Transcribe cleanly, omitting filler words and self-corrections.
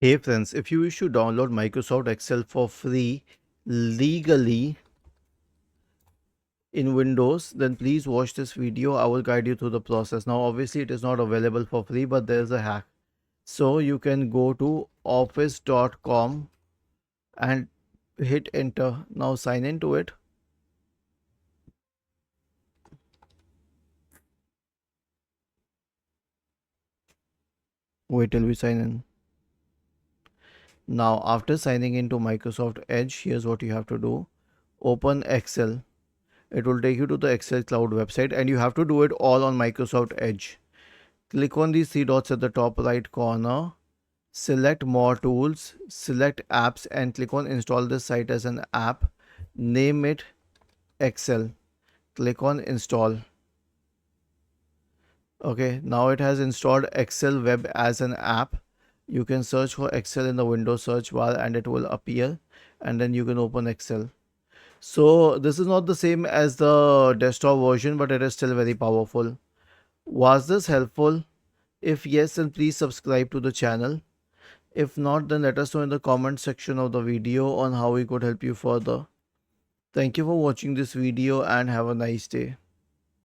Hey friends, if you wish to download Microsoft Excel for free legally in Windows, then please watch this video. I will guide you through the process. Now, obviously, it is not available for free, but there's a hack. So you can go to office.com and hit enter. Now sign into it. Wait till we sign in. Now, after signing into Microsoft Edge, here's what you have to do. Open Excel. It will take you to the Excel Cloud website, and you have to do it all on Microsoft Edge. Click on these three dots at the top right corner, select more tools, select apps, and click on install this site as an app. Name it Excel. Click on install. Okay, now it has installed Excel web as an app. You can search for Excel in the Windows search bar and it will appear, and then you can open Excel. So this is not the same as the desktop version, but it is still very powerful. Was this helpful? If yes, then please subscribe to the channel. If not, then let us know in the comment section of the video on how we could help you further. Thank you for watching this video and have a nice day.